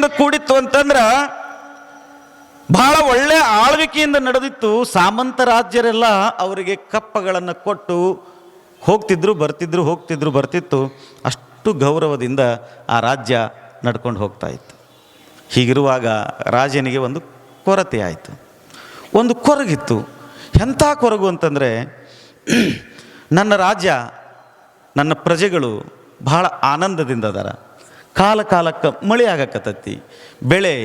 ಎದರಿಂದ ಕೂಡಿತ್ತು ಅಂತಂದ್ರ ಬಹಳ ಒಳ್ಳೆ ಆಳ್ವಿಕೆಯಿಂದ ನಡೆದಿತ್ತು. ಸಾಮಂತ ರಾಜ್ಯರೆಲ್ಲ ಅವರಿಗೆ ಕಪ್ಪಗಳನ್ನು ಕೊಟ್ಟು ಹೋಗ್ತಿದ್ರು ಬರ್ತಿದ್ರು, ಹೋಗ್ತಿದ್ರು ಬರ್ತಿತ್ತು. ಅಷ್ಟು ಗೌರವದಿಂದ ಆ ರಾಜ್ಯ ನಡ್ಕೊಂಡು ಹೋಗ್ತಾ ಇತ್ತು. ಹೀಗಿರುವಾಗ ರಾಜನಿಗೆ ಒಂದು ಕೊರತೆ ಆಯಿತು, ಒಂದು ಕೊರಗಿತ್ತು. ಎಂಥ ಕೊರಗು ಅಂತಂದರೆ, ನನ್ನ ರಾಜ್ಯ, ನನ್ನ ಪ್ರಜೆಗಳು ಬಹಳ ಆನಂದದಿಂದ ಅದಾರ, ಕಾಲ ಕಾಲಕ್ಕೆ ಮಳೆ ಆಗಕತ್ತತಿ, ಬೆಳೆ,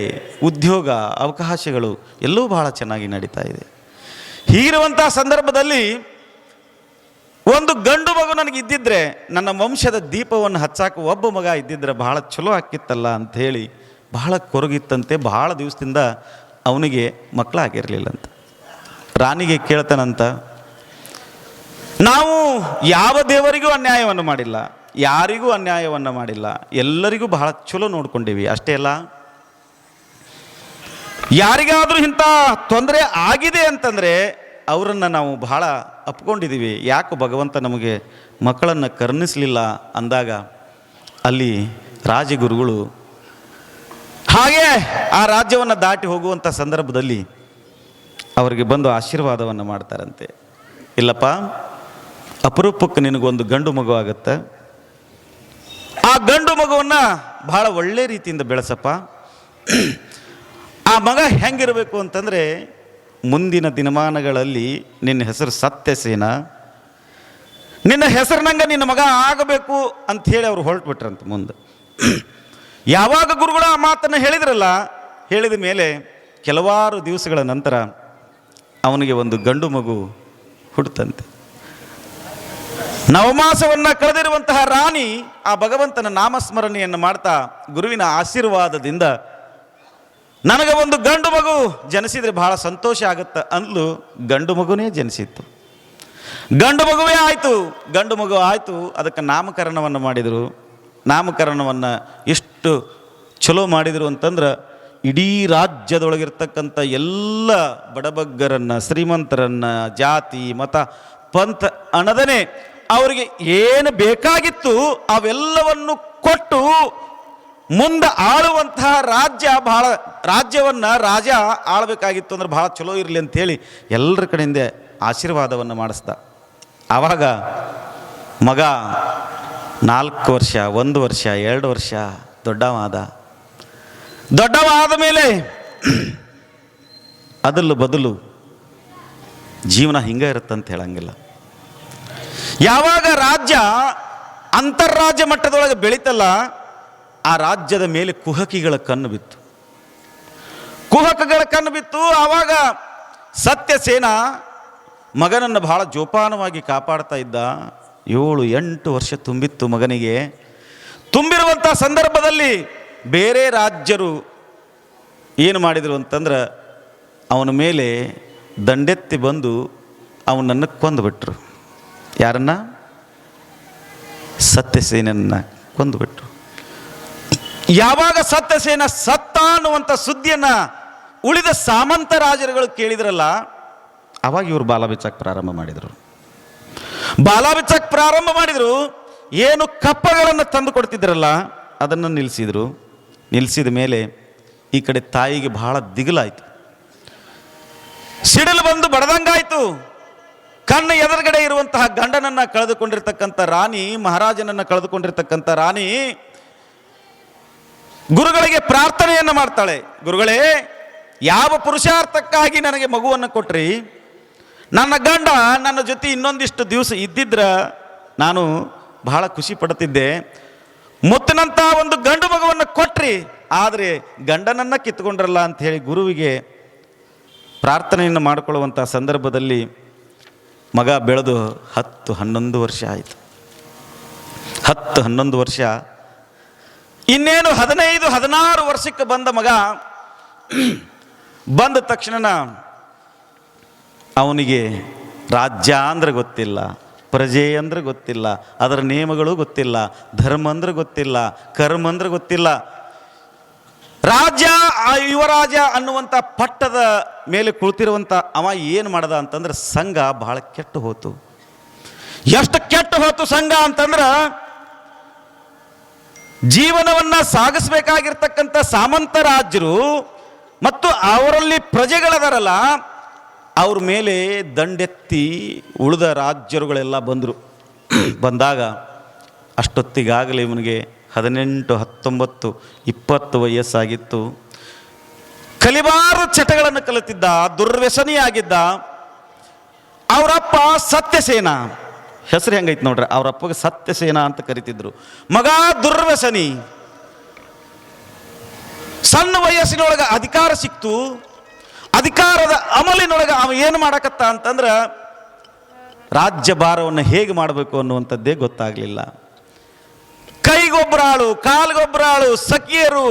ಉದ್ಯೋಗ, ಅವಕಾಶಗಳು ಎಲ್ಲವೂ ಬಹಳ ಚೆನ್ನಾಗಿ ನಡೀತಾ ಇದೆ. ಹೀಗಿರುವಂಥ ಸಂದರ್ಭದಲ್ಲಿ ಒಂದು ಗಂಡು ಮಗು ನನಗೆ ಇದ್ದಿದ್ರೆ, ನನ್ನ ವಂಶದ ದೀಪವನ್ನು ಹಚ್ಚಾಕ ಒಬ್ಬ ಮಗ ಇದ್ದಿದ್ರೆ ಬಹಳ ಚಲೋ ಆಕ್ಕಿತ್ತಲ್ಲ ಅಂಥೇಳಿ ಬಹಳ ಕೊರಗಿತ್ತಂತೆ. ಬಹಳ ದಿವಸದಿಂದ ಅವನಿಗೆ ಮಕ್ಕಳಾಗಿರಲಿಲ್ಲಂತ. ರಾಣಿಗೆ ಕೇಳ್ತಾನಂತ, ನಾವು ಯಾವ ದೇವರಿಗೂ ಅನ್ಯಾಯವನ್ನು ಮಾಡಿಲ್ಲ, ಯಾರಿಗೂ ಅನ್ಯಾಯವನ್ನು ಮಾಡಿಲ್ಲ, ಎಲ್ಲರಿಗೂ ಬಹಳ ಚಲೋ ನೋಡ್ಕೊಂಡೀವಿ. ಅಷ್ಟೇ ಅಲ್ಲ, ಯಾರಿಗಾದರೂ ಇಂಥ ತೊಂದರೆ ಆಗಿದೆ ಅಂತಂದರೆ ಅವರನ್ನು ನಾವು ಬಹಳ ಅಪ್ಕೊಂಡಿದ್ದೀವಿ. ಯಾಕೆ ಭಗವಂತ ನಮಗೆ ಮಕ್ಕಳನ್ನು ಕರುಣಿಸಲಿಲ್ಲ ಅಂದಾಗ ಅಲ್ಲಿ ರಾಜಗುರುಗಳು ಹಾಗೆ ಆ ರಾಜ್ಯವನ್ನು ದಾಟಿ ಹೋಗುವಂಥ ಸಂದರ್ಭದಲ್ಲಿ ಅವರಿಗೆ ಬಂದು ಆಶೀರ್ವಾದವನ್ನು ಮಾಡ್ತಾರಂತೆ. ಇಲ್ಲಪ್ಪ, ಅಪರೂಪಕ್ಕೆ ನಿನಗೊಂದು ಗಂಡು ಮಗು ಆಗುತ್ತೆ, ಆ ಗಂಡು ಮಗುವನ್ನು ಬಹಳ ಒಳ್ಳೆ ರೀತಿಯಿಂದ ಬೆಳೆಸಪ್ಪ. ಆ ಮಗ ಹೆಂಗಿರಬೇಕು ಅಂತಂದರೆ, ಮುಂದಿನ ದಿನಮಾನಗಳಲ್ಲಿ ನಿನ್ನ ಹೆಸರು ಸತ್ಯಸೇನ, ನಿನ್ನ ಹೆಸರಿನಂಗೆ ನಿನ್ನ ಮಗ ಆಗಬೇಕು ಅಂಥೇಳಿ ಅವರು ಹೊರಟುಬಿಟ್ರಂತೆ ಮುಂದೆ. ಯಾವಾಗ ಗುರುಗಳು ಆ ಮಾತನ್ನು ಹೇಳಿದ್ರಲ್ಲ, ಹೇಳಿದ ಮೇಲೆ ಕೆಲವಾರು ದಿವಸಗಳ ನಂತರ ಅವನಿಗೆ ಒಂದು ಗಂಡು ಮಗು ಹುಟ್ಟುತ್ತಂತೆ. ನವಮಾಸವನ್ನು ಕಳೆದಿರುವಂತಹ ರಾಣಿ ಆ ಭಗವಂತನ ನಾಮಸ್ಮರಣೆಯನ್ನು ಮಾಡ್ತಾ ಗುರುವಿನ ಆಶೀರ್ವಾದದಿಂದ ನನಗೆ ಒಂದು ಗಂಡು ಮಗು ಜನಿಸಿದರೆ ಬಹಳ ಸಂತೋಷ ಆಗುತ್ತೆ ಅಂದ್ಲು. ಗಂಡು ಮಗುನೇ ಜನಿಸಿತ್ತು, ಗಂಡು ಮಗುವೇ ಆಯಿತು. ಗಂಡು ಮಗು ಆಯಿತು, ಅದಕ್ಕೆ ನಾಮಕರಣವನ್ನು ಮಾಡಿದರು. ನಾಮಕರಣವನ್ನು ಎಷ್ಟು ಚಲೋ ಮಾಡಿದರು ಅಂತಂದ್ರೆ, ಇಡೀ ರಾಜ್ಯದೊಳಗಿರ್ತಕ್ಕಂಥ ಎಲ್ಲ ಬಡಬಗ್ಗರನ್ನು, ಶ್ರೀಮಂತರನ್ನು, ಜಾತಿ ಮತ ಪಂಥ ಅನ್ನದನೇ ಅವರಿಗೆ ಏನು ಬೇಕಾಗಿತ್ತು ಅವೆಲ್ಲವನ್ನು ಕೊಟ್ಟು ಮುಂದೆ ಆಳುವಂತಹ ರಾಜ್ಯವನ್ನು ರಾಜ ಆಳಬೇಕಾಗಿತ್ತು ಅಂದ್ರೆ ಭಾಳ ಚಲೋ ಇರಲಿ ಅಂಥೇಳಿ ಎಲ್ಲರ ಕಡೆಯಿಂದ ಆಶೀರ್ವಾದವನ್ನು ಮಾಡಿಸ್ದ. ಆವಾಗ ಮಗ 4 ವರ್ಷ, 1 ವರ್ಷ, 2 ವರ್ಷ ದೊಡ್ಡವಾದ ಮೇಲೆ ಅದಲು ಬದಲು ಜೀವನ ಹಿಂಗೆ ಇರುತ್ತಂತ ಹೇಳಂಗಿಲ್ಲ. ಯಾವಾಗ ರಾಜ್ಯ ಅಂತರ್ರಾಜ್ಯ ಮಟ್ಟದೊಳಗೆ ಬೆಳೀತಲ್ಲ, ಆ ರಾಜ್ಯದ ಮೇಲೆ ಕುಹಕಿಗಳ ಕಣ್ಣು ಬಿತ್ತು. ಆವಾಗ ಸತ್ಯಸೇನ ಮಗನನ್ನು ಬಹಳ ಜೋಪಾನವಾಗಿ ಕಾಪಾಡ್ತಾ ಇದ್ದ. 7-8 ವರ್ಷ ತುಂಬಿತ್ತು ಮಗನಿಗೆ. ತುಂಬಿರುವಂಥ ಸಂದರ್ಭದಲ್ಲಿ ಬೇರೆ ರಾಜ್ಯರು ಏನು ಮಾಡಿದರು ಅಂತಂದ್ರೆ, ಅವನ ಮೇಲೆ ದಂಡೆತ್ತಿ ಬಂದು ಅವನನ್ನು ಕೊಂದುಬಿಟ್ರು. ಯಾರನ್ನ? ಸತ್ಯಸೇನನ್ನು ಕೊಂದುಬಿಟ್ರು. ಯಾವಾಗ ಸತ್ಯಸೇನ ಸತ್ತ ಅನ್ನುವಂಥ ಸುದ್ದಿಯನ್ನು ಉಳಿದ ಸಾಮಂತ ರಾಜರುಗಳು ಕೇಳಿದ್ರಲ್ಲ, ಆವಾಗ ಇವರು ಬಾಲ ಬಿಚ್ಚಕ್ಕೆ ಪ್ರಾರಂಭ ಮಾಡಿದರು. ಏನು ಕಪ್ಪಗಳನ್ನು ತಂದು ಕೊಡ್ತಿದ್ರಲ್ಲ ಅದನ್ನು ನಿಲ್ಲಿಸಿದ ಮೇಲೆ ಈ ಕಡೆ ತಾಯಿಗೆ ಬಹಳ ದಿಗಿಲಾಯಿತು, ಸಿಡಿಲು ಬಂದು ಬಡದಂಗಾಯಿತು. ಕಣ್ಣು ಎದುರುಗಡೆ ಇರುವಂತಹ ಗಂಡನನ್ನು ಕಳೆದುಕೊಂಡಿರ್ತಕ್ಕಂಥ ರಾಣಿ, ಮಹಾರಾಜನನ್ನು ಕಳೆದುಕೊಂಡಿರ್ತಕ್ಕಂಥ ರಾಣಿ ಗುರುಗಳಿಗೆ ಪ್ರಾರ್ಥನೆಯನ್ನು ಮಾಡ್ತಾಳೆ. ಗುರುಗಳೇ, ಯಾವ ಪುರುಷಾರ್ಥಕ್ಕಾಗಿ ನನಗೆ ಮಗುವನ್ನು ಕೊಟ್ರಿ? ನನ್ನ ಗಂಡ ನನ್ನ ಜೊತೆ ಇನ್ನೊಂದಿಷ್ಟು ದಿವಸ ಇದ್ದಿದ್ರೆ ನಾನು ಬಹಳ ಖುಷಿ ಪಡ್ತಿದ್ದೆ. ಮುತ್ತಿನಂಥ ಒಂದು ಗಂಡು ಮಗುವನ್ನು ಕೊಟ್ರಿ, ಆದರೆ ಗಂಡನನ್ನು ಕಿತ್ಕೊಂಡ್ರಲ್ಲ ಅಂಥೇಳಿ ಗುರುವಿಗೆ ಪ್ರಾರ್ಥನೆಯನ್ನು ಮಾಡಿಕೊಳ್ಳುವಂಥ ಸಂದರ್ಭದಲ್ಲಿ ಮಗ ಬೆಳೆದು 10-11 ವರ್ಷ ಆಯಿತು. 10-11 ವರ್ಷ, ಇನ್ನೇನು 15-16 ವರ್ಷಕ್ಕೆ ಬಂದ ಮಗ. ಬಂದ ತಕ್ಷಣ ಅವನಿಗೆ ರಾಜ್ಯ ಅಂದ್ರೆ ಗೊತ್ತಿಲ್ಲ, ಪ್ರಜೆ ಅಂದ್ರೆ ಗೊತ್ತಿಲ್ಲ, ಅದರ ನಿಯಮಗಳು ಗೊತ್ತಿಲ್ಲ, ಧರ್ಮ ಅಂದ್ರೆ ಗೊತ್ತಿಲ್ಲ, ಕರ್ಮ ಅಂದ್ರೆ ಗೊತ್ತಿಲ್ಲ. ರಾಜ್ಯ, ಯುವರಾಜ ಅನ್ನುವಂಥ ಪಟ್ಟದ ಮೇಲೆ ಕುಳಿತಿರುವಂಥ ಅವ ಏನು ಮಾಡ್ದ ಅಂತಂದ್ರೆ, ಸಂಘ ಬಹಳ ಕೆಟ್ಟು ಹೋತು. ಎಷ್ಟು ಕೆಟ್ಟು ಹೋತು ಸಂಘ ಅಂತಂದ್ರೆ, ಜೀವನವನ್ನು ಸಾಗಿಸಬೇಕಾಗಿರ್ತಕ್ಕಂಥ ಸಾಮಂತ ರಾಜರು ಮತ್ತು ಅವರಲ್ಲಿ ಪ್ರಜೆಗಳದಾರಲ್ಲ, ಅವ್ರ ಮೇಲೆ ದಂಡೆತ್ತಿ ಉಳಿದ ರಾಜ್ಯರುಗಳೆಲ್ಲ ಬಂದರು. ಬಂದಾಗ ಅಷ್ಟೊತ್ತಿಗಾಗಲೇ ಇವನಿಗೆ 18, 19, 20 ವಯಸ್ಸಾಗಿತ್ತು. ಕಲಿಬಾರು ಚಟಗಳನ್ನು ಕಲಿತಿದ್ದ, ದುರ್ವ್ಯಸನಿಯಾಗಿದ್ದ. ಅವರಪ್ಪ ಸತ್ಯಸೇನ, ಹೆಸರು ಹೆಂಗೈತೆ ನೋಡ್ರಿ, ಅವರಪ್ಪಗೆ ಸತ್ಯಸೇನ ಅಂತ ಕರಿತಿದ್ರು. ಮಗ ದುರ್ವ್ಯಸನಿ. ಸಣ್ಣ ವಯಸ್ಸಿನೊಳಗೆ ಅಧಿಕಾರ ಸಿಕ್ತು. ಅಧಿಕಾರದ ಅಮಲಿನೊಳಗೆ ಅವ ಏನು ಮಾಡಕತ್ತ ಅಂತಂದ್ರೆ ರಾಜ್ಯಭಾರವನ್ನು ಹೇಗೆ ಮಾಡಬೇಕು ಅನ್ನುವಂಥದ್ದೇ ಗೊತ್ತಾಗಲಿಲ್ಲ. ಕೈಗೊಬ್ಬರಾಳು, ಕಾಲ್ಗೊಬ್ಬರಾಳು, ಸಖಿಯರು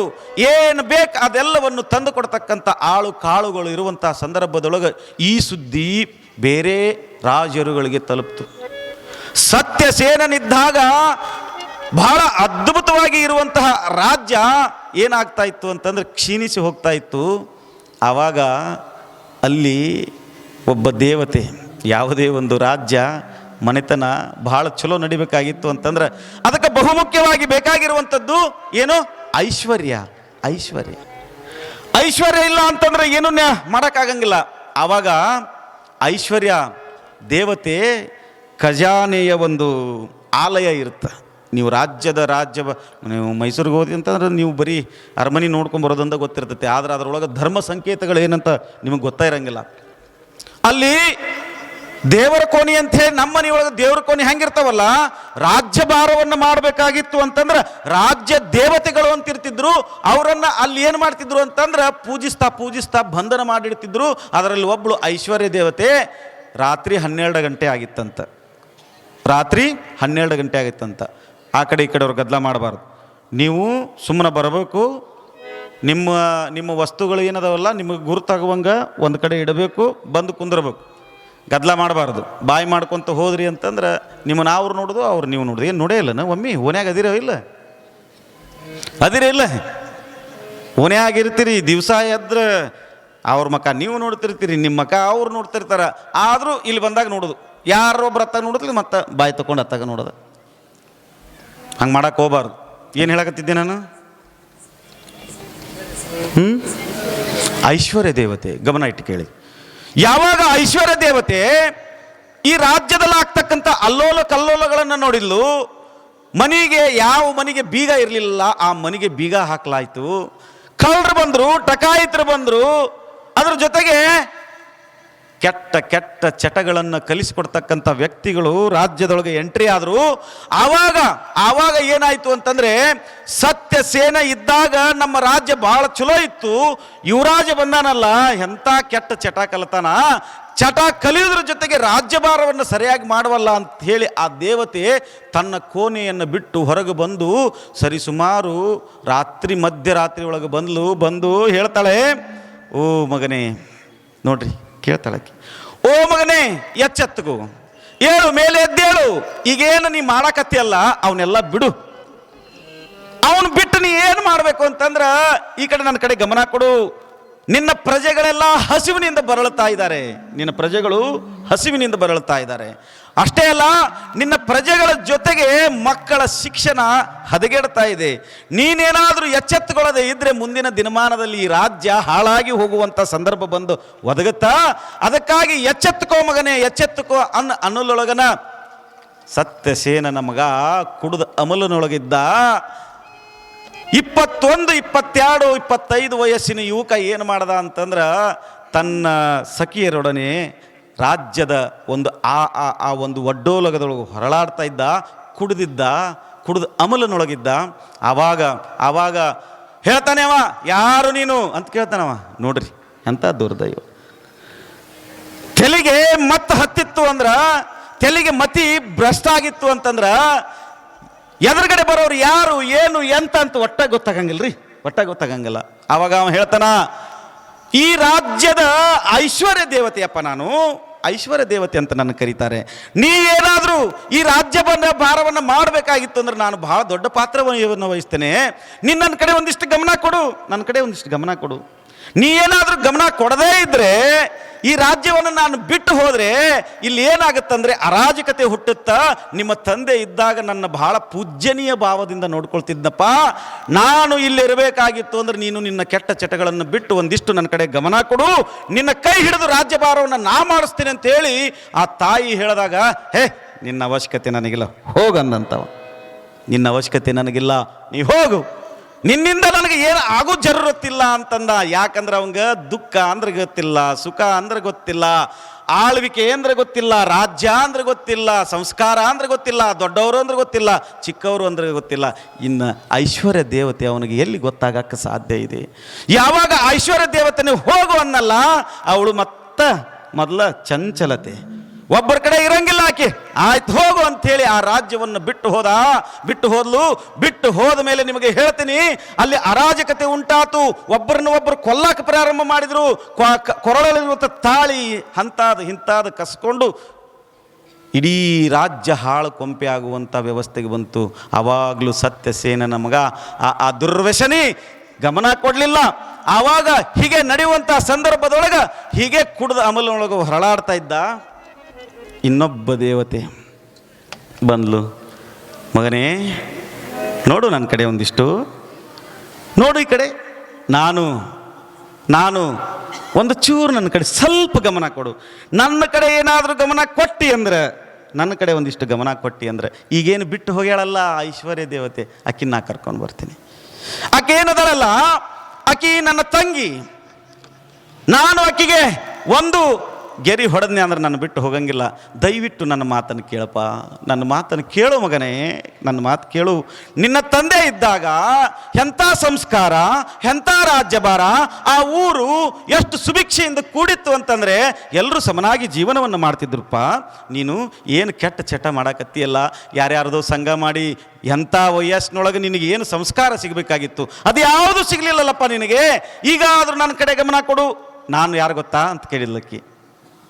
ಏನು ಬೇಕು ಅದೆಲ್ಲವನ್ನು ತಂದು ಕೊಡ್ತಕ್ಕಂಥ ಆಳು ಕಾಳುಗಳು ಇರುವಂತಹ ಸಂದರ್ಭದೊಳಗೆ ಈ ಸುದ್ದಿ ಬೇರೆ ರಾಜರುಗಳಿಗೆ ತಲುಪ್ತು. ಸತ್ಯಸೇನನಿದ್ದಾಗ ಬಹಳ ಅದ್ಭುತವಾಗಿ ಇರುವಂತಹ ರಾಜ್ಯ ಏನಾಗ್ತಾ ಇತ್ತು ಅಂತಂದ್ರೆ ಕ್ಷೀಣಿಸಿ ಹೋಗ್ತಾ ಇತ್ತು. ಆವಾಗ ಅಲ್ಲಿ ಒಬ್ಬ ದೇವತೆ, ಯಾವುದೇ ಒಂದು ರಾಜ್ಯ ಮನೆತನ ಬಹಳ ಚಲೋ ನಡಿಬೇಕಾಗಿತ್ತು ಅಂತಂದ್ರೆ ಅದಕ್ಕೆ ಬಹುಮುಖ್ಯವಾಗಿ ಬೇಕಾಗಿರುವಂಥದ್ದು ಏನು? ಐಶ್ವರ್ಯ. ಐಶ್ವರ್ಯ ಐಶ್ವರ್ಯ ಇಲ್ಲ ಅಂತಂದ್ರೆ ಏನೂ ಮಾಡೋಕ್ಕಾಗಂಗಿಲ್ಲ. ಆವಾಗ ಐಶ್ವರ್ಯ ದೇವತೆ ಖಜಾನೆಯ ಒಂದು ಆಲಯ ಇರುತ್ತೆ. ನೀವು ನೀವು ಮೈಸೂರಿಗೆ ಹೋದಿ ಅಂತಂದ್ರೆ ನೀವು ಬರೀ ಅರಮನೆ ನೋಡ್ಕೊಂಬರೋದಂತ ಗೊತ್ತಿರ್ತೈತೆ, ಆದರೆ ಅದರೊಳಗೆ ಧರ್ಮ ಸಂಕೇತಗಳು ಏನಂತ ನಿಮಗೆ ಗೊತ್ತಾ ಇರಂಗಿಲ್ಲ. ಅಲ್ಲಿ ದೇವರ ಕೋಣಿ ಅಂತ ಹೇಳಿ ನಮ್ಮ ಮನೆಯೊಳಗೆ ದೇವರ ಕೋಣಿ ಹೆಂಗಿರ್ತಾವಲ್ಲ, ರಾಜ್ಯಭಾರವನ್ನು ಮಾಡಬೇಕಾಗಿತ್ತು ಅಂತಂದ್ರೆ ರಾಜ್ಯ ದೇವತೆಗಳು ಅಂತಿರ್ತಿದ್ರು. ಅವರನ್ನು ಅಲ್ಲಿ ಏನು ಮಾಡ್ತಿದ್ರು ಅಂತಂದ್ರೆ ಪೂಜಿಸ್ತಾ ಬಂಧನ ಮಾಡಿಡ್ತಿದ್ರು. ಅದರಲ್ಲಿ ಒಬ್ಬಳು ಐಶ್ವರ್ಯ ದೇವತೆ. ರಾತ್ರಿ 12 ಗಂಟೆ ಆಗಿತ್ತಂತ. ರಾತ್ರಿ 12 ಗಂಟೆ ಆಗಿತ್ತಂತ. ಆ ಕಡೆ ಈ ಕಡೆ ಅವ್ರು ಗದ್ದಲ ಮಾಡಬಾರ್ದು. ನೀವು ಸುಮ್ಮನೆ ಬರಬೇಕು. ನಿಮ್ಮ ವಸ್ತುಗಳು ಏನದವಲ್ಲ ನಿಮಗೆ ಗುರುತಾಗುವಂಗೆ ಒಂದು ಕಡೆ ಇಡಬೇಕು, ಬಂದು ಕುಂದಿರ್ಬೇಕು. ಗದ್ದಲ ಮಾಡಬಾರ್ದು. ಬಾಯಿ ಮಾಡ್ಕೊತ ಹೋದ್ರಿ ಅಂತಂದ್ರೆ ನಿಮ್ಮನ್ನು ಅವ್ರು ನೋಡೋದು, ಅವ್ರು ನೀವು ನೋಡೋದು. ಏನು ನೋಡೇ ಇಲ್ಲ ಒಮ್ಮೆ ಓನ್ಯಾಗ ಅದಿರೋ ಇಲ್ಲ, ಅದಿರೇ ಇಲ್ಲ. ಓನ್ಯಾಗಿರ್ತೀರಿ, ದಿವಸ ಎದ್ರೆ ಅವ್ರ ಮಕ್ಕ ನೀವು ನೋಡ್ತಿರ್ತೀರಿ, ನಿಮ್ಮ ಮಕ್ಕ ಅವ್ರು ನೋಡ್ತಿರ್ತಾರೆ. ಆದರೂ ಇಲ್ಲಿ ಬಂದಾಗ ನೋಡೋದು, ಯಾರೊಬ್ರು ಅತ್ತಾಗ ನೋಡಿದ್ಲಿ ಮತ್ತೆ ಬಾಯಿ ತಗೊಂಡು ಅತ್ತಾಗ ನೋಡೋದು. ಹಂಗೆ ಮಾಡಕ್ಕೆ ಹೋಗ್ಬಾರ್ದು. ಏನು ಹೇಳಕತ್ತಿದ್ದೆ ನಾನು? ಐಶ್ವರ್ಯ ದೇವತೆ, ಗಮನ ಇಟ್ಟು ಕೇಳಿ. ಯಾವಾಗ ಐಶ್ವರ್ಯ ದೇವತೆ ಈ ರಾಜ್ಯದಲ್ಲಿ ಆಗ್ತಕ್ಕಂಥ ಅಲ್ಲೋಲ ಕಲ್ಲೋಲಗಳನ್ನು ನೋಡಿದ್ಲು, ಯಾವ ಮನೆಗೆ ಬೀಗ ಇರಲಿಲ್ಲ ಆ ಮನೆಗೆ ಬೀಗ ಹಾಕಲಾಯಿತು. ಕಳ್ಳರು ಬಂದರು, ಟಕಾಯಿತರು ಬಂದರು. ಅದ್ರ ಜೊತೆಗೆ ಕೆಟ್ಟ ಕೆಟ್ಟ ಚಟಗಳನ್ನು ಕಲಿಸಿಕೊಡ್ತಕ್ಕಂಥ ವ್ಯಕ್ತಿಗಳು ರಾಜ್ಯದೊಳಗೆ ಎಂಟ್ರಿ ಆದರು. ಆವಾಗ ಏನಾಯಿತು ಅಂತಂದರೆ, ಸತ್ಯಸೇನ ಇದ್ದಾಗ ನಮ್ಮ ರಾಜ್ಯ ಭಾಳ ಚಲೋ ಇತ್ತು. ಯುವರಾಜ ಬಂದಾನಲ್ಲ, ಎಂಥ ಕೆಟ್ಟ ಚಟ ಕಲಿತಾನ. ಚಟ ಕಲಿಯೋದ್ರ ಜೊತೆಗೆ ರಾಜ್ಯಭಾರವನ್ನು ಸರಿಯಾಗಿ ಮಾಡವಲ್ಲ ಅಂತ ಹೇಳಿ ಆ ದೇವತೆ ತನ್ನ ಕೋಣೆಯನ್ನು ಬಿಟ್ಟು ಹೊರಗೆ ಬಂದು ಸರಿಸುಮಾರು ಮಧ್ಯರಾತ್ರಿ ಒಳಗೆ ಬಂದು ಹೇಳ್ತಾಳೆ, ಓ ಮಗನೇ, ನೋಡ್ರಿ ಕೇಳ್ತಾಳಕ್ಕೆ, ಓ ಮಗನೇ ಎಚ್ಚೆತ್ತಗು, ಏಳು ಮೇಲೆ ಎದ್ದೇಳು. ಈಗೇನು ನೀ ಮಾಡಕತ್ತಿಯಲ್ಲ ಅವನ್ನೆಲ್ಲ ಬಿಡು. ಅವನು ಬಿಟ್ಟು ನೀ ಏನು ಮಾಡಬೇಕು ಅಂತಂದ್ರೆ ಈ ಕಡೆ ನನ್ನ ಕಡೆ ಗಮನ ಕೊಡು. ನಿನ್ನ ಪ್ರಜೆಗಳೆಲ್ಲ ಹಸಿವಿನಿಂದ ಬರಳುತ್ತಾ ಇದ್ದಾರೆ. ನಿನ್ನ ಪ್ರಜೆಗಳು ಹಸಿವಿನಿಂದ ಬರಳುತ್ತಾ ಇದ್ದಾರೆ. ಅಷ್ಟೇ ಅಲ್ಲ, ನಿನ್ನ ಪ್ರಜೆಗಳ ಜೊತೆಗೆ ಮಕ್ಕಳ ಶಿಕ್ಷಣ ಹದಗೆಡ್ತಾ ಇದೆ. ನೀನೇನಾದರೂ ಎಚ್ಚೆತ್ತುಕೊಳ್ಳದೆ ಇದ್ರೆ ಮುಂದಿನ ದಿನಮಾನದಲ್ಲಿ ಈ ರಾಜ್ಯ ಹಾಳಾಗಿ ಹೋಗುವಂಥ ಸಂದರ್ಭ ಬಂದು ಒದಗುತ್ತಾ. ಅದಕ್ಕಾಗಿ ಎಚ್ಚೆತ್ತುಕೋ ಮಗನೇ, ಎಚ್ಚೆತ್ತುಕೋ ಅನ್ನೋಲೊಳಗನ ಸತ್ಯಸೇನನ ಮಗ ಕುಡಿದ ಅಮಲನೊಳಗಿದ್ದ. 21, 22, 25 ವಯಸ್ಸಿನ ಯುವಕ ಏನು ಮಾಡ್ದ ಅಂತಂದ್ರೆ ತನ್ನ ಸಖಿಯರೊಡನೆ ರಾಜ್ಯದ ಒಂದು ಒಂದು ಒಡ್ಡೋಲಗದೊಳಗೆ ಹೊರಳಾಡ್ತಾ ಇದ್ದ. ಕುಡಿದ ಅಮಲನೊಳಗಿದ್ದ. ಆವಾಗ ಹೇಳ್ತಾನೆ ಅವ, ಯಾರು ನೀನು ಅಂತ ಕೇಳ್ತಾನವ. ನೋಡ್ರಿ ಎಂಥ ದುರ್ದೈವ. ತೆಲಿಗೆ ಮತ್ತೆ ಹತ್ತಿತ್ತು ಅಂದ್ರೆ, ತೆಲಿಗೆ ಮತಿ ಭ್ರಷ್ಟ ಆಗಿತ್ತು ಅಂತಂದ್ರೆ ಎದುರುಗಡೆ ಬರೋರು ಯಾರು ಏನು ಎಂತ ಅಂತ ಒಟ್ಟಾಗಿ ಗೊತ್ತಾಗಂಗಿಲ್ಲ. ಆವಾಗ ಅವ ಹೇಳ್ತಾನ, ಈ ರಾಜ್ಯದ ಐಶ್ವರ್ಯ ದೇವತೆಯಪ್ಪ, ನಾನು ಐಶ್ವರ್ಯ ದೇವತೆ ಅಂತ ನನ್ನ ಕರೀತಾರೆ. ನೀ ಏನಾದರೂ ಈ ರಾಜ್ಯ ಭಾರವನ್ನು ಮಾಡಬೇಕಾಗಿತ್ತು ಅಂದ್ರೆ ನಾನು ಬಹಳ ದೊಡ್ಡ ಪಾತ್ರವನ್ನು ವಹಿಸ್ತೇನೆ. ನೀನು ನನ್ನ ಕಡೆ ಒಂದಿಷ್ಟು ಗಮನ ಕೊಡು. ನೀ ಏನಾದರೂ ಗಮನ ಕೊಡದೇ ಇದ್ರೆ, ಈ ರಾಜ್ಯವನ್ನು ನಾನು ಬಿಟ್ಟು ಹೋದರೆ ಇಲ್ಲಿ ಏನಾಗುತ್ತಂದ್ರೆ ಅರಾಜಕತೆ ಹುಟ್ಟುತ್ತಾ. ನಿಮ್ಮ ತಂದೆ ಇದ್ದಾಗ ನನ್ನ ಬಹಳ ಪೂಜ್ಯನೀಯ ಭಾವದಿಂದ ನೋಡ್ಕೊಳ್ತಿದ್ದಪ್ಪ. ನಾನು ಇಲ್ಲಿ ಇರಬೇಕಾಗಿತ್ತು ಅಂದ್ರೆ ನೀನು ನಿನ್ನ ಕೆಟ್ಟ ಚಟಗಳನ್ನು ಬಿಟ್ಟು ಒಂದಿಷ್ಟು ನನ್ನ ಕಡೆ ಗಮನ ಕೊಡು, ನಿನ್ನ ಕೈ ಹಿಡಿದು ರಾಜ್ಯಭಾರವನ್ನು ನಾ ಮಾಡಿಸ್ತೀನಿ ಅಂತೇಳಿ ಆ ತಾಯಿ ಹೇಳಿದಾಗ, ಹೇ ನಿನ್ನ ಅವಶ್ಯಕತೆ ನನಗಿಲ್ಲ, ಹೋಗಂದಂತವ. ನಿನ್ನ ಅವಶ್ಯಕತೆ ನನಗಿಲ್ಲ, ನೀ ಹೋಗು, ನಿನ್ನಿಂದ ನನಗೆ ಏನು ಆಗೋ ಜರೂರತ್ತಿಲ್ಲ ಅಂತಂದ. ಯಾಕಂದ್ರೆ ಅವಂಗ ದುಃಖ ಅಂದ್ರೆ ಗೊತ್ತಿಲ್ಲ, ಸುಖ ಅಂದ್ರೆ ಗೊತ್ತಿಲ್ಲ, ಆಳ್ವಿಕೆ ಅಂದ್ರೆ ಗೊತ್ತಿಲ್ಲ, ರಾಜ್ಯ ಅಂದ್ರೆ ಗೊತ್ತಿಲ್ಲ, ಸಂಸ್ಕಾರ ಅಂದ್ರೆ ಗೊತ್ತಿಲ್ಲ, ದೊಡ್ಡವರು ಅಂದ್ರೆ ಗೊತ್ತಿಲ್ಲ, ಚಿಕ್ಕವರು ಅಂದ್ರೆ ಗೊತ್ತಿಲ್ಲ. ಇನ್ನು ಐಶ್ವರ್ಯ ದೇವತೆ ಅವನಿಗೆ ಎಲ್ಲಿ ಗೊತ್ತಾಗಕ್ಕೆ ಸಾಧ್ಯ ಇದೆ? ಯಾವಾಗ ಐಶ್ವರ್ಯ ದೇವತೆನೇ ಹೋಗು ಅನ್ನಲ್ಲ, ಅವಳು ಮೊದಲ ಚಂಚಲತೆ, ಒಬ್ಬರ ಕಡೆ ಇರಂಗಿಲ್ಲ ಆಕೆ. ಆಯ್ತು ಹೋಗು ಅಂಥೇಳಿ ಆ ರಾಜ್ಯವನ್ನು ಬಿಟ್ಟು ಹೋದ ಮೇಲೆ ನಿಮಗೆ ಹೇಳ್ತೀನಿ, ಅಲ್ಲಿ ಅರಾಜಕತೆ ಉಂಟಾತು. ಒಬ್ಬರನ್ನು ಕೊಲ್ಲಕ್ಕೆ ಪ್ರಾರಂಭ ಮಾಡಿದ್ರು. ಕೊರಳಲ್ಲಿರುವಂಥ ತಾಳಿ ಇಂತಾದ ಕಸ್ಕೊಂಡು ಇಡೀ ರಾಜ್ಯ ಹಾಳು ಕೊಂಪೆ ಆಗುವಂಥ ವ್ಯವಸ್ಥೆಗೆ ಬಂತು. ಆವಾಗಲೂ ಸತ್ಯಸೇನನ ಮಗ ಆ ದುರ್ವ್ಯಸನಿ ಗಮನ ಕೊಡಲಿಲ್ಲ. ಆವಾಗ ಹೀಗೆ ನಡೆಯುವಂಥ ಸಂದರ್ಭದೊಳಗೆ ಹೀಗೆ ಕುಡಿದ ಅಮಲನೊಳಗೆ ಹೊರಳಾಡ್ತಾ ಇದ್ದ. ಇನ್ನೊಬ್ಬ ದೇವತೆ ಬಂದ್ಲು, ಮಗನೇ ನೋಡು ನನ್ನ ಕಡೆ ಒಂದಿಷ್ಟು ನೋಡು, ಈ ಕಡೆ ನಾನು ಒಂದು ಚೂರು ನನ್ನ ಕಡೆ ಸ್ವಲ್ಪ ಗಮನ ಕೊಡು. ನನ್ನ ಕಡೆ ಏನಾದರೂ ಗಮನ ಕೊಟ್ಟಿ ಅಂದ್ರೆ, ನನ್ನ ಕಡೆ ಒಂದಿಷ್ಟು ಗಮನ ಕೊಟ್ಟಿ ಅಂದ್ರೆ, ಈಗೇನು ಬಿಟ್ಟು ಹೋಗ್ಯಾಳಲ್ಲ ಐಶ್ವರ್ಯ ದೇವತೆ, ಆಕಿನ ನಾ ಕರ್ಕೊಂಡು ಬರ್ತೀನಿ. ಆಕೆ ಏನದಳಲ್ಲ, ಆಕಿ ನನ್ನ ತಂಗಿ. ನಾನು ಆಕಿಗೆ ಒಂದು ಗೆರಿ ಹೊಡೆದ್ನೆ ಅಂದ್ರೆ ನನ್ನ ಬಿಟ್ಟು ಹೋಗಂಗಿಲ್ಲ. ದಯವಿಟ್ಟು ನನ್ನ ಮಾತನ್ನು ಕೇಳಪ್ಪ, ನನ್ನ ಮಾತನ್ನು ಕೇಳು ಮಗನೇ, ನನ್ನ ಮಾತು ಕೇಳು. ನಿನ್ನ ತಂದೆ ಇದ್ದಾಗ ಎಂಥ ಸಂಸ್ಕಾರ, ಎಂಥ ರಾಜ್ಯಭಾರ, ಆ ಊರು ಎಷ್ಟು ಸುಭಿಕ್ಷೆಯಿಂದ ಕೂಡಿತ್ತು ಅಂತಂದರೆ ಎಲ್ಲರೂ ಸಮನಾಗಿ ಜೀವನವನ್ನು ಮಾಡ್ತಿದ್ರಪ್ಪ. ನೀನು ಏನು ಕೆಟ್ಟ ಚಟ ಮಾಡಕತ್ತೀಯಲ್ಲ, ಯಾರ್ಯಾರ್ದೋ ಸಂಘ ಮಾಡಿ ಎಂಥ ವಯಸ್ಸಿನೊಳಗೆ ನಿನಗೆ ಏನು ಸಂಸ್ಕಾರ ಸಿಗಬೇಕಾಗಿತ್ತು, ಅದು ಯಾವುದು ಸಿಗಲಿಲ್ಲಲ್ಲಪ್ಪ ನಿನಗೆ. ಈಗ ಆದರೂ ನನ್ನ ಕಡೆ ಗಮನ ಕೊಡು. ನಾನು ಯಾರು ಗೊತ್ತಾ ಅಂತ ಕೇಳಿದ್ಲಕ್ಕಿ.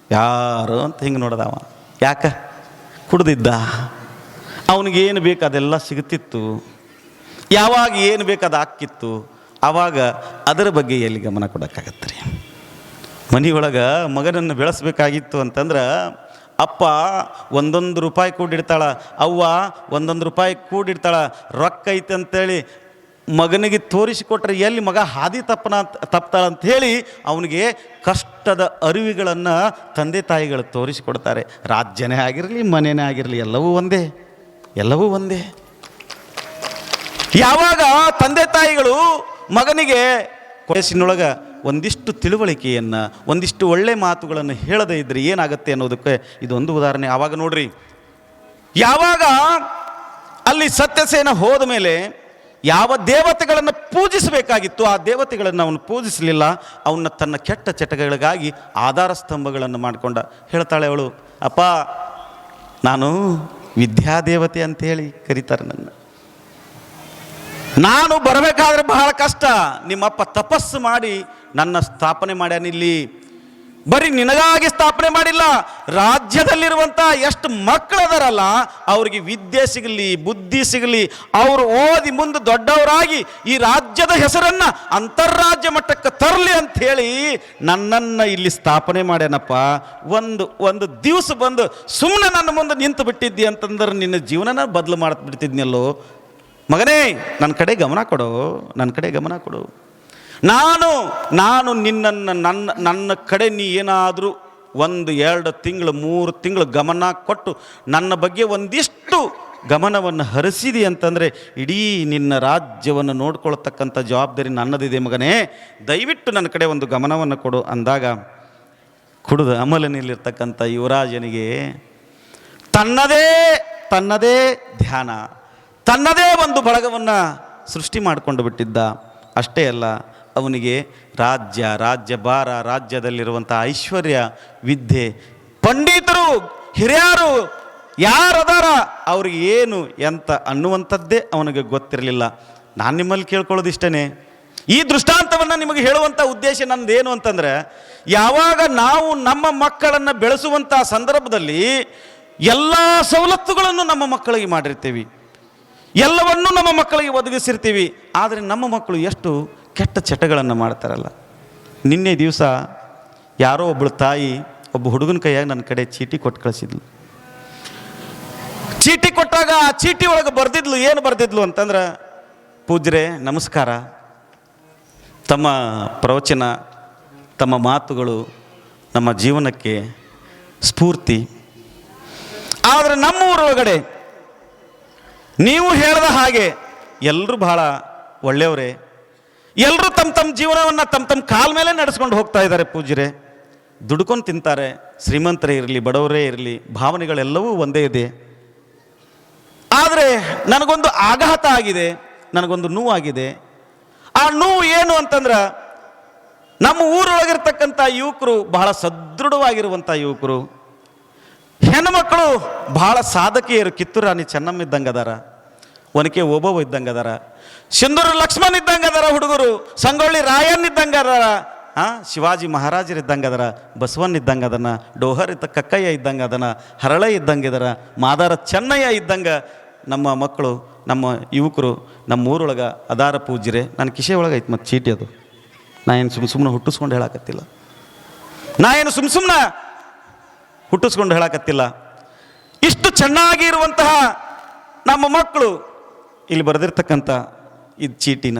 ಯಾರು ಅಂತ ಹಿಂಗೆ ನೋಡ್ದವ. ಯಾಕ? ಕುಡ್ದಿದ್ದ, ಅವನಿಗೇನು ಬೇಕು ಅದೆಲ್ಲ ಸಿಗುತ್ತಿತ್ತು, ಯಾವಾಗ ಏನು ಬೇಕು ಅದು ಹಾಕಿತ್ತು. ಆವಾಗ ಅದರ ಬಗ್ಗೆ ಎಲ್ಲಿ ಗಮನ ಕೊಡೋಕ್ಕಾಗತ್ತೆ ರೀ? ಮನೆಯೊಳಗೆ ಮಗನನ್ನು ಬೆಳೆಸ್ಬೇಕಾಗಿತ್ತು ಅಂತಂದ್ರೆ ಅಪ್ಪ 1 ರೂಪಾಯಿ ಕೂಡಿಡ್ತಾಳ, ಅವ್ವ 1 ರೂಪಾಯಿ ಕೂಡಿಡ್ತಾಳ. ರೊಕ್ಕ ಐತೆ ಅಂತೇಳಿ ಮಗನಿಗೆ ತೋರಿಸಿಕೊಟ್ರೆ ಎಲ್ಲಿ ಮಗ ಹಾದಿ ತಪ್ತಾಳ ಅಂಥೇಳಿ ಅವನಿಗೆ ಕಷ್ಟದ ಅರಿವುಗಳನ್ನು ತಂದೆ ತಾಯಿಗಳು ತೋರಿಸಿಕೊಡ್ತಾರೆ. ರಾಜ್ಯನೇ ಆಗಿರಲಿ, ಮನೆಯೇ ಆಗಿರಲಿ, ಎಲ್ಲವೂ ಒಂದೇ. ಯಾವಾಗ ತಂದೆ ತಾಯಿಗಳು ಮಗನಿಗೆ ವಯಸ್ಸಿನೊಳಗೆ ಒಂದಿಷ್ಟು ತಿಳುವಳಿಕೆಯನ್ನು, ಒಂದಿಷ್ಟು ಒಳ್ಳೆ ಮಾತುಗಳನ್ನು ಹೇಳದೇ ಇದ್ರೆ ಏನಾಗುತ್ತೆ ಅನ್ನೋದಕ್ಕೆ ಇದೊಂದು ಉದಾಹರಣೆ. ಆವಾಗ ನೋಡ್ರಿ, ಯಾವಾಗ ಅಲ್ಲಿ ಸತ್ಯಸೇನ ಹೋದ ಮೇಲೆ ಯಾವ ದೇವತೆಗಳನ್ನು ಪೂಜಿಸಬೇಕಾಗಿತ್ತು ಆ ದೇವತೆಗಳನ್ನು ಅವನು ಪೂಜಿಸಲಿಲ್ಲ. ಅವನ್ನ ತನ್ನ ಕೆಟ್ಟ ಚಟಗಳಿಗಾಗಿ ಆಧಾರ ಸ್ತಂಭಗಳನ್ನು ಮಾಡಿಕೊಂಡ. ಹೇಳ್ತಾಳೆ ಅವಳು, ಅಪ್ಪ ನಾನು ವಿದ್ಯಾದೇವತೆ ಅಂತೇಳಿ ಕರೀತಾರೆ ನನ್ನ. ನಾನು ಬರಬೇಕಾದ್ರೆ ಬಹಳ ಕಷ್ಟ. ನಿಮ್ಮಪ್ಪ ತಪಸ್ಸು ಮಾಡಿ ನನ್ನ ಸ್ಥಾಪನೆ ಮಾಡ್ಯಾನಿಲ್ಲಿ. ಬರೀ ನಿನಗಾಗಿ ಸ್ಥಾಪನೆ ಮಾಡಿಲ್ಲ, ರಾಜ್ಯದಲ್ಲಿರುವಂಥ ಎಷ್ಟು ಮಕ್ಕಳದಾರಲ್ಲ ಅವ್ರಿಗೆ ವಿದ್ಯೆ ಸಿಗಲಿ, ಬುದ್ಧಿ ಸಿಗಲಿ, ಅವರು ಓದಿ ಮುಂದೆ ದೊಡ್ಡವರಾಗಿ ಈ ರಾಜ್ಯದ ಹೆಸರನ್ನು ಅಂತಾರಾಜ್ಯ ಮಟ್ಟಕ್ಕೆ ತರಲಿ ಅಂಥೇಳಿ ನನ್ನನ್ನು ಇಲ್ಲಿ ಸ್ಥಾಪನೆ ಮಾಡ್ಯಾನಪ್ಪ. ಒಂದು ದಿವಸ ಬಂದು ಸುಮ್ಮನೆ ನನ್ನ ಮುಂದೆ ನಿಂತು ಬಿಟ್ಟಿದ್ದಿ ಅಂತಂದ್ರೆ ನಿನ್ನ ಜೀವನನ ಬದಲು ಮಾಡ್ಬಿಡ್ತಿದ್ನಲ್ಲೋ. ಮಗನೇ ನನ್ನ ಕಡೆ ಗಮನ ಕೊಡು. ನಾನು ನಿನ್ನನ್ನು ನನ್ನ ಕಡೆ ನೀ ಏನಾದರೂ 1, 2 ತಿಂಗಳು 3 ತಿಂಗಳು ಗಮನ ಕೊಟ್ಟು ನನ್ನ ಬಗ್ಗೆ ಒಂದಿಷ್ಟು ಗಮನವನ್ನು ಹರಿಸಿದಿ ಅಂತಂದರೆ ಇಡೀ ನಿನ್ನ ರಾಜ್ಯವನ್ನು ನೋಡ್ಕೊಳ್ತಕ್ಕಂಥ ಜವಾಬ್ದಾರಿ ನನ್ನದಿದೆ ಮಗನೇ. ದಯವಿಟ್ಟು ನನ್ನ ಕಡೆ ಒಂದು ಗಮನವನ್ನು ಕೊಡು ಅಂದಾಗ ಕುಡಿದ ಅಮಲನಲ್ಲಿರ್ತಕ್ಕಂಥ ಯುವರಾಜನಿಗೆ ತನ್ನದೇ ಧ್ಯಾನ, ತನ್ನದೇ ಒಂದು ಬಳಗವನ್ನು ಸೃಷ್ಟಿ ಮಾಡಿಕೊಂಡು ಬಿಟ್ಟಿದ್ದ. ಅಷ್ಟೇ ಅಲ್ಲ, ಅವನಿಗೆ ರಾಜ್ಯಭಾರ, ರಾಜ್ಯದಲ್ಲಿರುವಂಥ ಐಶ್ವರ್ಯ, ವಿದ್ಯೆ, ಪಂಡಿತರು, ಹಿರಿಯರು ಯಾರದಾರ ಅವ್ರಿಗೆ ಏನು ಎಂತ ಅನ್ನುವಂಥದ್ದೇ ಅವನಿಗೆ ಗೊತ್ತಿರಲಿಲ್ಲ. ನಾನು ನಿಮ್ಮಲ್ಲಿ ಕೇಳ್ಕೊಳ್ಳೋದಿಷ್ಟೇ, ಈ ದೃಷ್ಟಾಂತವನ್ನು ನಿಮಗೆ ಹೇಳುವಂಥ ಉದ್ದೇಶ ನನ್ನದೇನು ಅಂತಂದರೆ, ಯಾವಾಗ ನಾವು ನಮ್ಮ ಮಕ್ಕಳನ್ನು ಬೆಳೆಸುವಂಥ ಸಂದರ್ಭದಲ್ಲಿ ಎಲ್ಲ ಸವಲತ್ತುಗಳನ್ನು ನಮ್ಮ ಮಕ್ಕಳಿಗೆ ಮಾಡಿರ್ತೀವಿ, ಎಲ್ಲವನ್ನೂ ನಮ್ಮ ಮಕ್ಕಳಿಗೆ ಒದಗಿಸಿರ್ತೀವಿ. ಆದರೆ ನಮ್ಮ ಮಕ್ಕಳು ಎಷ್ಟು ಕೆಟ್ಟ ಚಟಗಳನ್ನು ಮಾಡ್ತಾರಲ್ಲ. ನಿನ್ನೆ ದಿವಸ ಯಾರೋ ಒಬ್ಬಳು ತಾಯಿ ಒಬ್ಬ ಹುಡುಗನ ಕೈಯಾಗ ನನ್ನ ಕಡೆ ಚೀಟಿ ಕೊಟ್ಟು ಕಳಿಸಿದ್ಲು. ಚೀಟಿ ಕೊಟ್ಟಾಗ ಆ ಚೀಟಿ ಒಳಗೆ ಬರೆದಿದ್ಲು, ಏನು ಬರೆದಿದ್ಲು ಅಂತಂದ್ರೆ, ಪೂಜ್ಯರೇ ನಮಸ್ಕಾರ, ತಮ್ಮ ಪ್ರವಚನ, ತಮ್ಮ ಮಾತುಗಳು ನಮ್ಮ ಜೀವನಕ್ಕೆ ಸ್ಫೂರ್ತಿ. ಆದರೆ ನಮ್ಮ ಊರೊಳಗಡೆ ನೀವು ಹೇಳಿದ ಹಾಗೆ ಎಲ್ಲರೂ ಬಹಳ ಒಳ್ಳೆಯವರೇ, ಎಲ್ಲರೂ ತಮ್ಮ ತಮ್ಮ ಜೀವನವನ್ನು ತಮ್ಮ ತಮ್ಮ ಕಾಲ ಮೇಲೆ ನಡೆಸ್ಕೊಂಡು ಹೋಗ್ತಾ ಇದ್ದಾರೆ ಪೂಜ್ಯರೇ. ದುಡ್ಕೊಂಡು ತಿಂತಾರೆ, ಶ್ರೀಮಂತರೇ ಇರಲಿ ಬಡವರೇ ಇರಲಿ, ಭಾವನೆಗಳೆಲ್ಲವೂ ಒಂದೇ ಇದೆ. ಆದರೆ ನನಗೊಂದು ಆಘಾತ ಆಗಿದೆ, ನನಗೊಂದು ನೋವಾಗಿದೆ. ಆ ನೋವು ಏನು ಅಂತಂದ್ರೆ, ನಮ್ಮ ಊರೊಳಗಿರ್ತಕ್ಕಂಥ ಯುವಕರು ಬಹಳ ಸದೃಢವಾಗಿರುವಂಥ ಯುವಕರು, ಹೆಣ್ಣುಮಕ್ಕಳು ಬಹಳ ಸಾಧಕಿಯರು. ಕಿತ್ತೂರು ರಾಣಿ ಚೆನ್ನಮ್ಮ ಇದ್ದಂಗೆ ಅದಾರ, ಒನಕೆ ಓಬವ್ವ ಇದ್ದಂಗೆ ಅದಾರ, ಸಿಂಧೂರು ಲಕ್ಷ್ಮಣ್ ಇದ್ದಂಗೆ ಅದಾರ ಹುಡುಗರು, ಸಂಗೊಳ್ಳಿ ರಾಯಣ್ಣ ಇದ್ದಂಗೆ ಅದಾರ, ಶಿವಾಜಿ ಮಹಾರಾಜರು ಇದ್ದಂಗೆ ಅದರ, ಬಸವಣ್ಣ ಇದ್ದಂಗೆ ಅದನ್ನ, ಡೋಹರ್ ಇದ್ದ ಕಕ್ಕಯ್ಯ ಇದ್ದಂಗೆ ಅದನ್ನ, ಹರಳ ಇದ್ದಂಗೆ ಇದರ, ಮಾದಾರ ಚೆನ್ನಯ್ಯ ಇದ್ದಂಗೆ ನಮ್ಮ ಮಕ್ಕಳು, ನಮ್ಮ ಯುವಕರು ನಮ್ಮ ಊರೊಳಗೆ ಅದಾರ ಪೂಜ್ಯರೇ. ನನ್ನ ಕಿಶೆ ಒಳಗೆ ಐತೆ ಮತ್ತು ಚೀಟಿ ಅದು. ನಾ ಏನು ಸುಮ್ಮನೆ ಹುಟ್ಟಿಸ್ಕೊಂಡು ಹೇಳಕತ್ತಿಲ್ಲ, ಹುಟ್ಟಿಸ್ಕೊಂಡು ಹೇಳಕತ್ತಿಲ್ಲ. ಇಷ್ಟು ಚೆನ್ನಾಗಿ ಇರುವಂತಹ ನಮ್ಮ ಮಕ್ಕಳು ಇಲ್ಲಿ ಬರೆದಿರ್ತಕ್ಕಂಥ ಇದು ಚೀಟಿನ,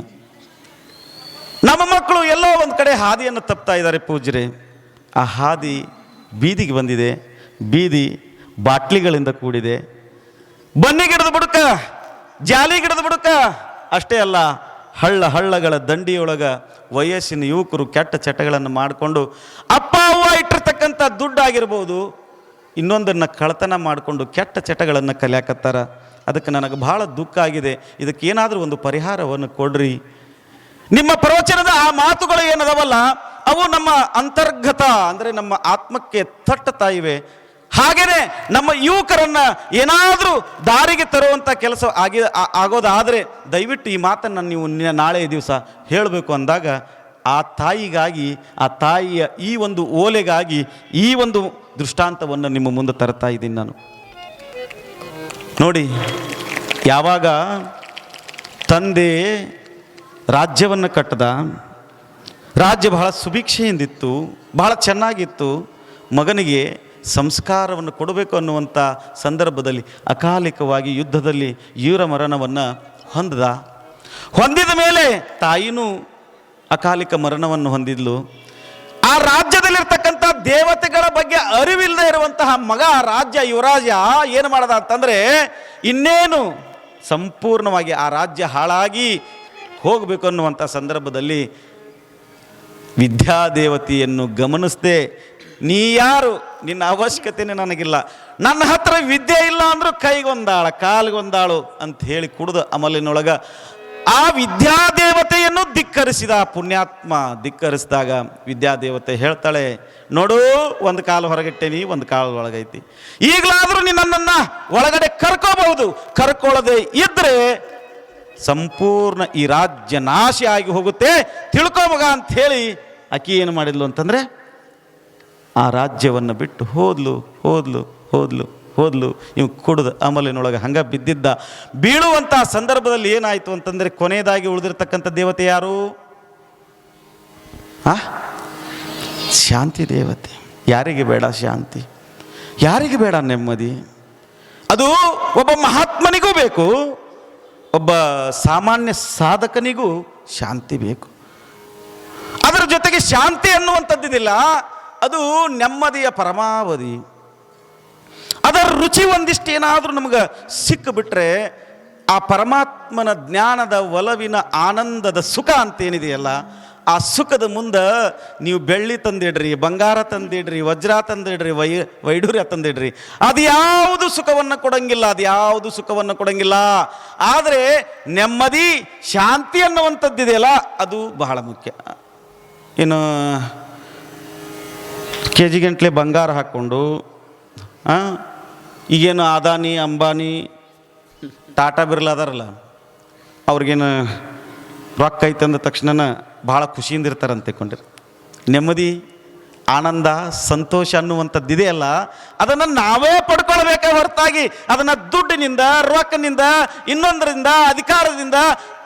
ನಮ್ಮ ಮಕ್ಕಳು ಎಲ್ಲೋ ಒಂದು ಕಡೆ ಹಾದಿಯನ್ನು ತಪ್ತಾ ಇದ್ದಾರೆ ಪೂಜ್ಯರೇ. ಆ ಹಾದಿ ಬೀದಿಗೆ ಬಂದಿದೆ, ಬೀದಿ ಬಾಟ್ಲಿಗಳಿಂದ ಕೂಡಿದೆ, ಬನ್ನಿ ಗಿಡದ ಬುಡಕ, ಜಾಲಿ ಗಿಡದ ಬುಡಕ, ಅಷ್ಟೇ ಅಲ್ಲ ಹಳ್ಳಗಳ ದಂಡಿಯೊಳಗೆ ವಯಸ್ಸಿನ ಯುವಕರು ಕೆಟ್ಟ ಚಟಗಳನ್ನು ಮಾಡಿಕೊಂಡು ಅಪ್ಪ ಅವ್ವ ಇಟ್ಟಿರ್ತಕ್ಕಂಥ ದುಡ್ಡಾಗಿರ್ಬೋದು, ಇನ್ನೊಂದನ್ನು ಕಳ್ತನ ಮಾಡಿಕೊಂಡು ಕೆಟ್ಟ ಚಟಗಳನ್ನು ಕಲಿಯಾಕತ್ತಾರ. ಅದಕ್ಕೆ ನನಗೆ ಬಹಳ ದುಃಖ ಆಗಿದೆ. ಇದಕ್ಕೆ ಏನಾದರೂ ಒಂದು ಪರಿಹಾರವನ್ನು ಕೊಡ್ರಿ. ನಿಮ್ಮ ಪ್ರವಚನದ ಆ ಮಾತುಗಳು ಏನದವಲ್ಲ, ಅವು ನಮ್ಮ ಅಂತರ್ಗತ ಅಂದರೆ ನಮ್ಮ ಆತ್ಮಕ್ಕೆ ತಟ್ಟುತ್ತಾ ಇವೆ. ಹಾಗೇನೆ ನಮ್ಮ ಯುವಕರನ್ನ ಏನಾದರೂ ದಾರಿಗೆ ತರುವಂಥ ಕೆಲಸ ಆಗೋದಾದರೆ ದಯವಿಟ್ಟು ಈ ಮಾತನ್ನು ನೀವು ನಾಳೆ ದಿವಸ ಹೇಳಬೇಕು ಅಂದಾಗ, ಆ ತಾಯಿಗಾಗಿ, ಆ ತಾಯಿಯ ಈ ಒಂದು ಓಲೆಗಾಗಿ ಈ ಒಂದು ದೃಷ್ಟಾಂತವನ್ನು ನಿಮ್ಮ ಮುಂದೆ ತರ್ತಾ ಇದ್ದೀನಿ ನಾನು. ನೋಡಿ, ಯಾವಾಗ ತಂದೆ ರಾಜ್ಯವನ್ನು ಕಟ್ಟದ, ರಾಜ್ಯ ಬಹಳ ಸುಭಿಕ್ಷೆಯಿಂದಿತ್ತು, ಬಹಳ ಚೆನ್ನಾಗಿತ್ತು, ಮಗನಿಗೆ ಸಂಸ್ಕಾರವನ್ನು ಕೊಡಬೇಕು ಅನ್ನುವಂಥ ಸಂದರ್ಭದಲ್ಲಿ ಅಕಾಲಿಕವಾಗಿ ಯುದ್ಧದಲ್ಲಿ ವೀರ ಮರಣವನ್ನು ಹೊಂದಿದ ಮೇಲೆ ತಾಯಿನೂ ಅಕಾಲಿಕ ಮರಣವನ್ನು ಹೊಂದಿದ್ಲು. ಆ ರಾಜ್ಯದಲ್ಲಿರ್ತಕ್ಕಂಥ ದೇವತೆಗಳ ಬಗ್ಗೆ ಅರಿವಿಲ್ಲದೆ ಇರುವಂತಹ ಮಗ ರಾಜ್ಯ ಯುವರಾಜ ಏನು ಮಾಡದ ಅಂತಂದರೆ, ಇನ್ನೇನು ಸಂಪೂರ್ಣವಾಗಿ ಆ ರಾಜ್ಯ ಹಾಳಾಗಿ ಹೋಗಬೇಕು ಅನ್ನುವಂಥ ಸಂದರ್ಭದಲ್ಲಿ ವಿದ್ಯಾದೇವತೆಯನ್ನು ಗಮನಿಸದೆ, ನೀ ಯಾರು, ನಿನ್ನ ಅವಶ್ಯಕತೆನೇ ನನಗಿಲ್ಲ, ನನ್ನ ಹತ್ರ ವಿದ್ಯೆ ಇಲ್ಲ ಅಂದರೂ ಕೈಗೊಂದಾಳ ಕಾಲಿಗೊಂದಾಳು ಅಂತ ಹೇಳಿ ಕುಡಿದು ಅಮಲಿನೊಳಗ ಆ ವಿದ್ಯಾದೇವತೆಯನ್ನು ಧಿಕ್ಕರಿಸಿದ ಪುಣ್ಯಾತ್ಮ. ಧಿಕ್ಕರಿಸಿದಾಗ ವಿದ್ಯಾದೇವತೆ ಹೇಳ್ತಾಳೆ, ನೋಡು, ಒಂದು ಕಾಲು ಹೊರಗಿಟ್ಟೇನಿ, ಒಂದು ಕಾಲು ಒಳಗೈತಿ, ಈಗಲಾದರೂ ನನ್ನನ್ನು ಒಳಗಡೆ ಕರ್ಕೋಬಹುದು, ಕರ್ಕೊಳ್ಳದೆ ಇದ್ರೆ ಸಂಪೂರ್ಣ ಈ ರಾಜ್ಯ ನಾಶ ಆಗಿ ಹೋಗುತ್ತೆ, ತಿಳ್ಕೊ ಮಗ ಅಂತ ಹೇಳಿ ಆಕಿ ಏನು ಮಾಡಿದ್ಲು ಅಂತಂದರೆ, ಆ ರಾಜ್ಯವನ್ನು ಬಿಟ್ಟು ಹೋದ್ಲು. ಇವು ಕುಡಿದ ಅಮಲಿನೊಳಗೆ ಹಂಗೆ ಬಿದ್ದಿದ್ದ. ಬೀಳುವಂಥ ಸಂದರ್ಭದಲ್ಲಿ ಏನಾಯಿತು ಅಂತಂದರೆ, ಕೊನೆಯದಾಗಿ ಉಳಿದಿರ್ತಕ್ಕಂಥ ದೇವತೆ ಯಾರು? ಶಾಂತಿ ದೇವತೆ. ಯಾರಿಗೆ ಬೇಡ ಶಾಂತಿ? ಯಾರಿಗೆ ಬೇಡ ನೆಮ್ಮದಿ? ಅದು ಒಬ್ಬ ಮಹಾತ್ಮನಿಗೂ ಬೇಕು, ಒಬ್ಬ ಸಾಮಾನ್ಯ ಸಾಧಕನಿಗೂ ಶಾಂತಿ ಬೇಕು. ಅದರ ಜೊತೆಗೆ ಶಾಂತಿ ಅನ್ನುವಂಥದ್ದಿಲ್ಲ, ಅದು ನೆಮ್ಮದಿಯ ಪರಮಾವಧಿ. ಅದರ ರುಚಿ ಒಂದಿಷ್ಟು ಏನಾದರೂ ನಮಗೆ ಸಿಕ್ಕಿಬಿಟ್ರೆ, ಆ ಪರಮಾತ್ಮನ ಜ್ಞಾನದ ಒಲವಿನ ಆನಂದದ ಸುಖ ಅಂತೇನಿದೆಯಲ್ಲ, ಆ ಸುಖದ ಮುಂದೆ ನೀವು ಬೆಳ್ಳಿ ತಂದಿಡ್ರಿ, ಬಂಗಾರ ತಂದಿಡ್ರಿ, ವಜ್ರ ತಂದಿಡ್ರಿ, ವೈಡೂರ್ಯ ತಂದಿಡ್ರಿ, ಅದು ಯಾವುದು ಸುಖವನ್ನು ಕೊಡಂಗಿಲ್ಲ. ಆದರೆ ನೆಮ್ಮದಿ, ಶಾಂತಿ ಅನ್ನುವಂಥದ್ದಿದೆಯಲ್ಲ, ಅದು ಬಹಳ ಮುಖ್ಯ. ಏನು KG ಗಂಟ್ಲೆ ಬಂಗಾರ ಹಾಕ್ಕೊಂಡು, ಈಗೇನು ಅದಾನಿ ಅಂಬಾನಿ ಟಾಟಾ ಬಿರ್ಲಾ ಅದಾರಲ್ಲ, ಅವ್ರಿಗೇನು ರೊಕ್ಕ ಐತಂದ ತಕ್ಷಣ ಭಾಳ ಖುಷಿಯಿಂದ ಇರ್ತಾರಂತ ತಿಳ್ಕೊಂಡಿರಿ. ನೆಮ್ಮದಿ, ಆನಂದ, ಸಂತೋಷ ಅನ್ನುವಂಥದ್ದು ಇದೆಯಲ್ಲ, ಅದನ್ನು ನಾವೇ ಪಡ್ಕೊಳ್ಬೇಕೆ ಹೊರತಾಗಿ ಅದನ್ನು ದುಡ್ಡಿನಿಂದ, ರೊಕ್ಕನಿಂದ, ಇನ್ನೊಂದರಿಂದ, ಅಧಿಕಾರದಿಂದ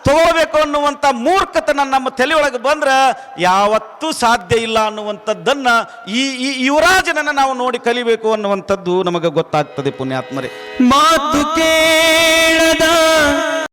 ತಗೋಬೇಕು ಅನ್ನುವಂಥ ಮೂರ್ಖತನ ನಮ್ಮ ತಲೆಯೊಳಗೆ ಬಂದ್ರೆ ಯಾವತ್ತೂ ಸಾಧ್ಯ ಇಲ್ಲ ಅನ್ನುವಂಥದ್ದನ್ನ ಈ ಯುವರಾಜನನ್ನ ನಾವು ನೋಡಿ ಕಲಿಬೇಕು ಅನ್ನುವಂಥದ್ದು ನಮಗೆ ಗೊತ್ತಾಗ್ತದೆ ಪುಣ್ಯಾತ್ಮರೇ. ಮಾತು ಕೇಳದ